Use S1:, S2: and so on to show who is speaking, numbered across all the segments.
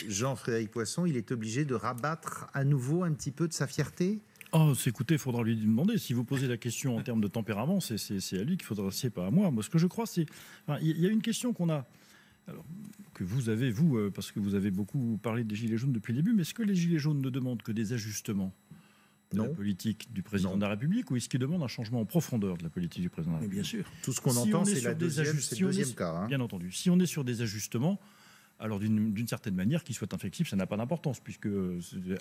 S1: Jean-Frédéric Poisson, il est obligé de rabattre à nouveau un petit peu de sa fierté?
S2: Écoutez, il faudra lui demander. Si vous posez la question en termes de tempérament, c'est à lui qu'il faudra, c'est pas à moi. Moi, ce que je crois, c'est... Il y a une question qu'on a, alors, que vous avez, parce que vous avez beaucoup parlé des Gilets jaunes depuis le début, mais est-ce que les Gilets jaunes ne demandent que des ajustements de la politique du président de la République, ou est-ce qu'ils demandent un changement en profondeur de la politique du président de la République?
S1: Bien sûr. Tout ce qu'on entend, c'est le deuxième cas.
S2: Bien entendu. Si on est sur des ajustements, alors d'une certaine manière, qu'ils soient inflexibles, ça n'a pas d'importance, puisque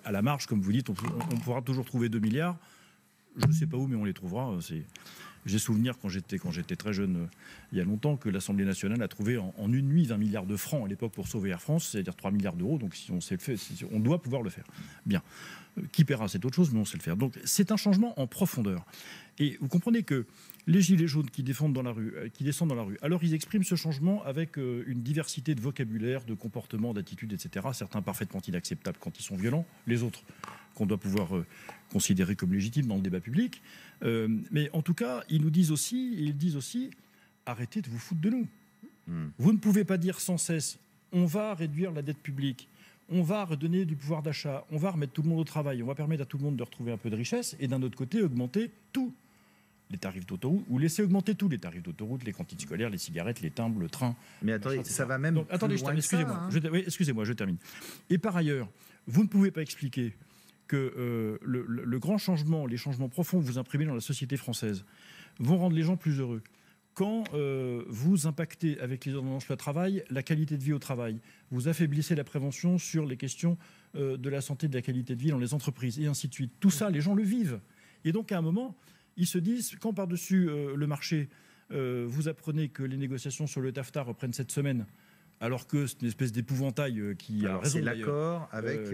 S2: à la marge, comme vous dites, on pourra toujours trouver 2 milliards. Je ne sais pas où, mais on les trouvera. J'ai souvenir, quand j'étais très jeune, il y a longtemps, que l'Assemblée nationale a trouvé en une nuit 20 milliards de francs à l'époque pour sauver Air France, c'est-à-dire 3 milliards d'euros. Donc si on sait le faire, on doit pouvoir le faire. Bien. Qui paiera, c'est autre chose, mais on sait le faire. Donc c'est un changement en profondeur. Et vous comprenez que les Gilets jaunes qui descendent dans la rue, alors ils expriment ce changement avec une diversité de vocabulaire, de comportements, d'attitudes, etc. Certains parfaitement inacceptables quand ils sont violents, les autres qu'on doit pouvoir considérer comme légitimes dans le débat public. Mais en tout cas, ils disent aussi, arrêtez de vous foutre de nous. Vous ne pouvez pas dire sans cesse, on va réduire la dette publique, on va redonner du pouvoir d'achat, on va remettre tout le monde au travail, on va permettre à tout le monde de retrouver un peu de richesse, et d'un autre côté, augmenter tout. Les tarifs d'autoroute, ou laisser augmenter tous les tarifs d'autoroute, les cantines scolaires, les cigarettes, les timbres, le train.
S1: Mais attendez, ça va même. Donc, attendez,
S2: excusez-moi, excusez-moi, je termine. Et par ailleurs, vous ne pouvez pas expliquer que le grand changement, les changements profonds que vous imprimez dans la société française vont rendre les gens plus heureux. Quand vous impactez avec les ordonnances loi travail la qualité de vie au travail, vous affaiblissez la prévention sur les questions de la santé, de la qualité de vie dans les entreprises, et ainsi de suite. Tout ça, les gens le vivent. Et donc, à un moment, ils se disent, quand par-dessus le marché, vous apprenez que les négociations sur le TAFTA reprennent cette semaine, alors que c'est une espèce d'épouvantail qui a raison.
S1: C'est l'accord avec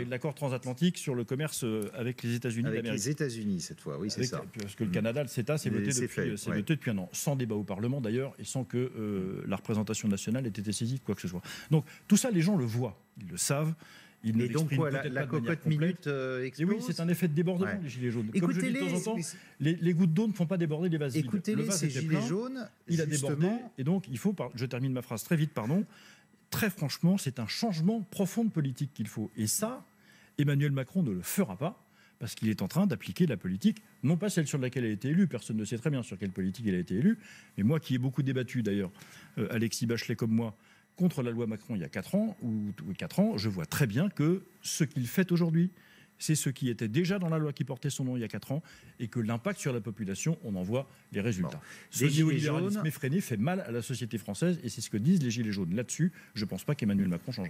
S2: l'accord transatlantique sur le commerce avec les États-Unis d'Amérique.
S1: Avec les États-Unis cette fois, oui, c'est ça.
S2: Parce que le Canada, le CETA, c'est voté depuis un an, sans débat au Parlement d'ailleurs, et sans que la représentation nationale ait été saisie de quoi que ce soit. Donc tout ça, les gens le voient, ils le savent.
S1: Et donc quoi, la cocotte minute explose.
S2: Et oui, c'est un effet de débordement, les Gilets jaunes. Comme je dis de temps en temps, les gouttes d'eau ne font pas déborder les vases vides.
S1: Écoutez-les, ces Gilets jaunes,
S2: il a débordé, et donc il faut, je termine ma phrase très vite, pardon, très franchement, c'est un changement profond de politique qu'il faut. Et ça, Emmanuel Macron ne le fera pas, parce qu'il est en train d'appliquer la politique, non pas celle sur laquelle il a été élu, personne ne sait très bien sur quelle politique il a été élu, mais moi qui ai beaucoup débattu d'ailleurs, Alexis Bachelet comme moi, contre la loi Macron il y a 4 ans, ou 4 ans, je vois très bien que ce qu'il fait aujourd'hui, c'est ce qui était déjà dans la loi qui portait son nom il y a 4 ans, et que l'impact sur la population, on en voit les résultats. Bon. Ce néolibéralisme effréné fait mal à la société française, et c'est ce que disent les Gilets jaunes. Là-dessus, je ne pense pas qu'Emmanuel Macron changera.